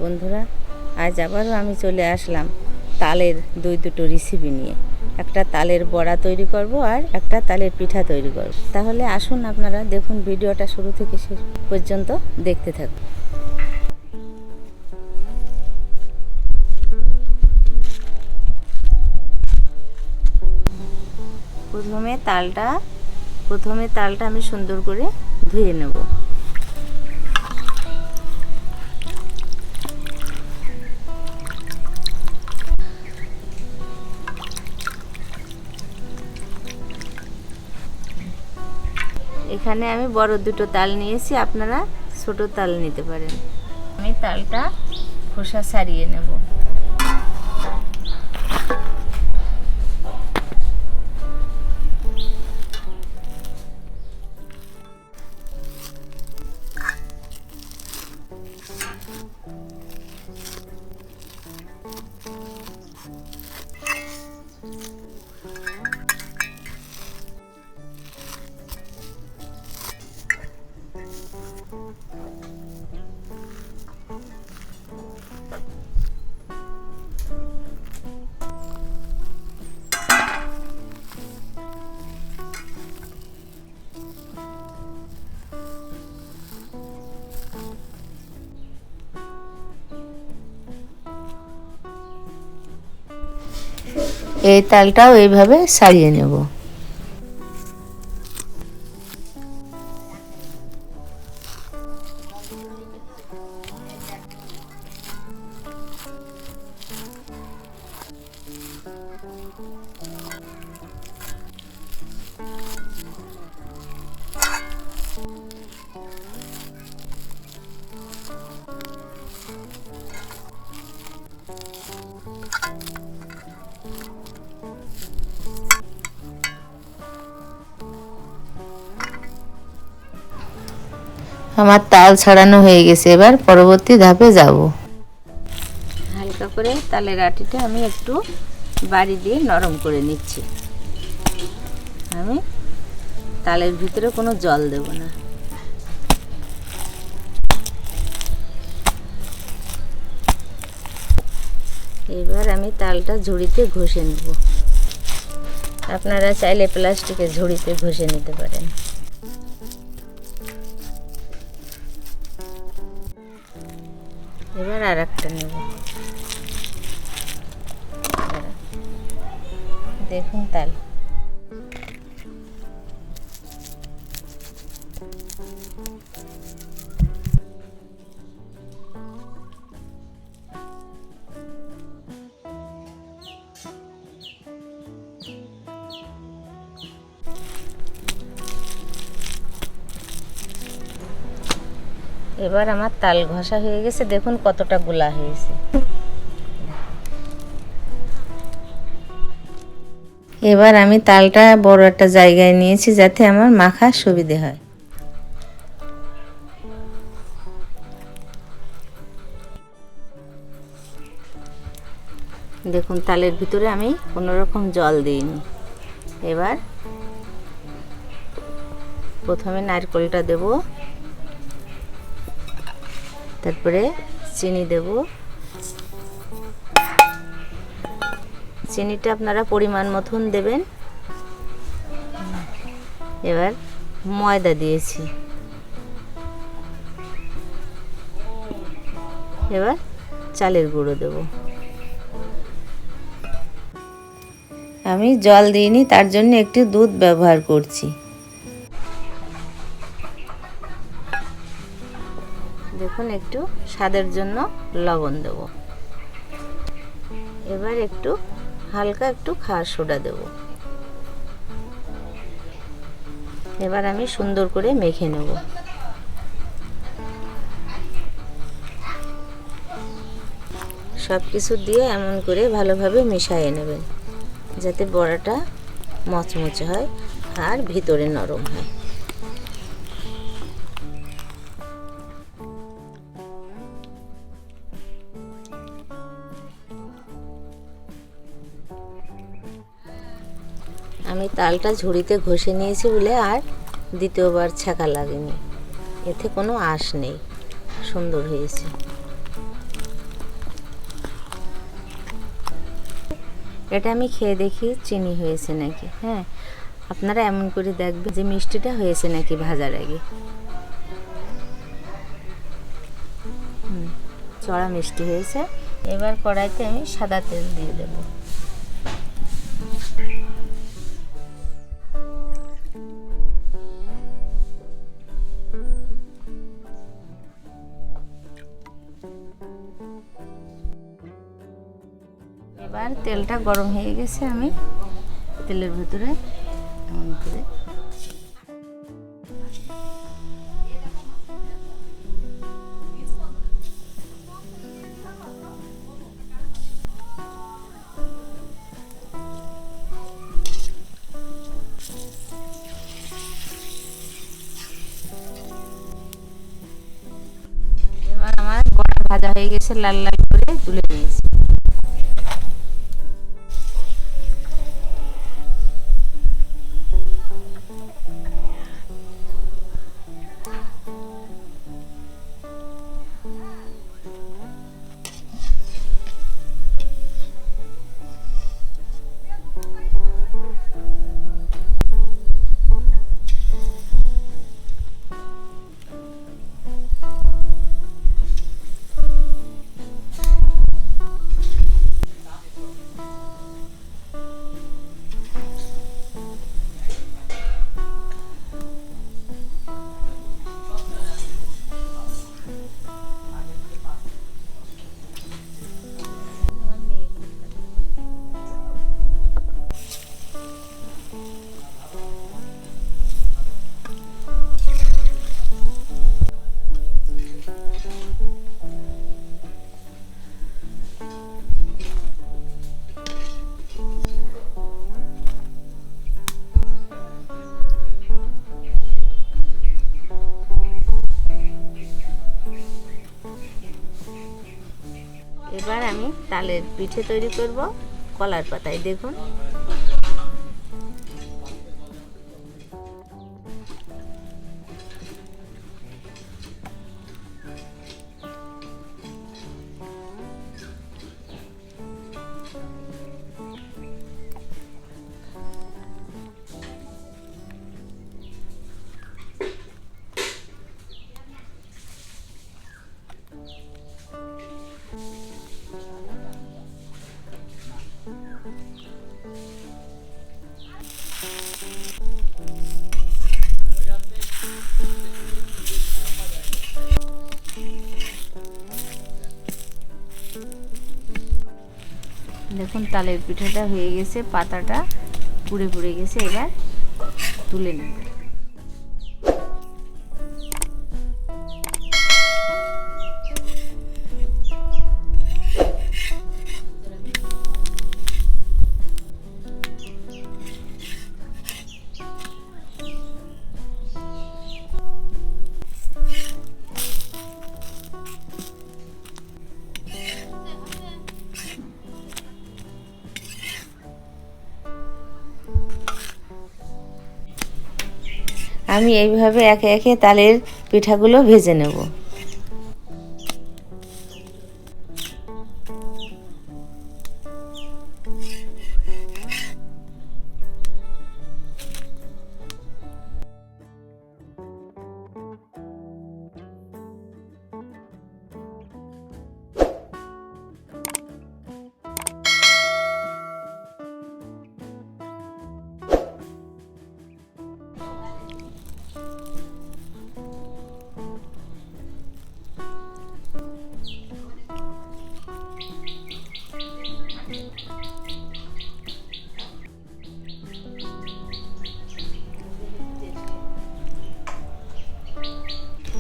বন্ধুরা, আজ আবারও আমি চলে আসলাম তালের দুটো রেসিপি নিয়ে। একটা তালের বড়া তৈরি করব আর একটা তালের পিঠা তৈরি করব। তাহলে আসুন আপনারা দেখুন, ভিডিওটা শুরু থেকে শেষ পর্যন্ত দেখতে থাকুন। প্রথমে তালটা আমি সুন্দর করে ধুয়ে নেব। এখানে আমি বড় দুটো তাল নিয়েছি, আপনারা ছোট তাল নিতে পারেন। আমি তালটা খোসা ছাড়িয়ে নেব। এই তালটাও এইভাবে ছাড়িয়ে নেব। আমার তাল ছাড়ানো হয়ে গেছে, এবার পরবর্তী ধাপে যাব। হালকা করে তালের আটিটা আমি একটু বাড়ি দিয়ে নরম করে নিচ্ছি। আমি তালের ভিতরে কোনো জল দেব না। এবার আমি তালটা ঝুড়িতে ঘষে নেব। আপনারা চাইলে প্লাস্টিকের ঝুড়িতে ঘষে নিতে পারেন। এবার আর একটা নেব। দেখুন তাল। এবার আমার তাল ঘষা হয়ে গেছে, দেখুন কতটা গোলা হয়েছে। এবার আমি তালটা বড় একটা জায়গায় নিয়েছি যাতে আমার মাখার সুবিধে হয়। দেখুন তালের ভিতরে আমি কোনো রকম জল দিইনি। এবার প্রথমে নারকেলটা দেব, তারপরে চিনি দেব। চিনিটা আপনারা পরিমাণ মতন দেবেন। এবার ময়দা দিয়েছি। এবার চালের গুঁড়ো দেব। আমি জল দিইনি, তার জন্য একটু দুধ ব্যবহার করছি। দেখুন একটু স্বাদের জন্য লবণ দেব। এবার একটু হালকা একটু খাওয়ার সোডা দেব। এবার আমি সুন্দর করে মেখে নেব। সব কিছু দিয়ে এমন করে ভালোভাবে মিশিয়ে নেবেন যাতে বড়াটা মচমচে হয় আর ভিতরে নরম হয়। আমি তালটা ঝুড়িতে ঘষে নিয়েছি বলে আর দ্বিতীয়বার ছাঁকা লাগেনি। এতে কোনো আঁশ নেই, সুন্দর হয়েছে। এটা আমি খেয়ে দেখি চিনি হয়েছে নাকি। হ্যাঁ, আপনারা এমন করে দেখবেন যে মিষ্টিটা হয়েছে নাকি ভাজার আগে। চড়া মিষ্টি হয়েছে। এবার কড়াইতে আমি সাদা তেল দিয়ে দেব। এবার তেলটা গরম হয়ে গেছে, আমি তেলের ভিতরে এমন করে এবার আমার বড়া ভাজা হয়ে গেছে, লাল লাল করে তুলে নিয়েছি। এবার আমি তালের পিঠে তৈরি করব কলার পাতায়। দেখুন, দেখুন তালের পিঠাটা হয়ে গেছে, পাতাটা পুড়ে পুড়ে গেছে। এবার তুলে নেব। আমি এইভাবে একে একে তালের পিঠাগুলো ভেজে নেব।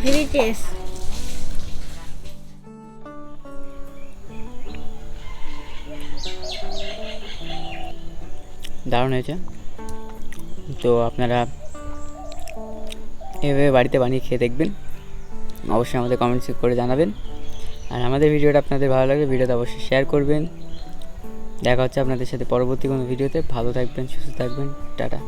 Very taste. দারুণ হয়েছে। তো আপনারা এভাবে বাড়িতে বানিয়ে খেয়ে দেখবেন, অবশ্যই আমাদের কমেন্টস করে জানাবেন। আর আমাদের ভিডিওটা আপনাদের ভালো লাগলে ভিডিওটা অবশ্যই শেয়ার করবেন। দেখা হচ্ছে আপনাদের সাথে পরবর্তী কোনো ভিডিওতে। ভালো থাকবেন, সুস্থ থাকবেন, টাটা।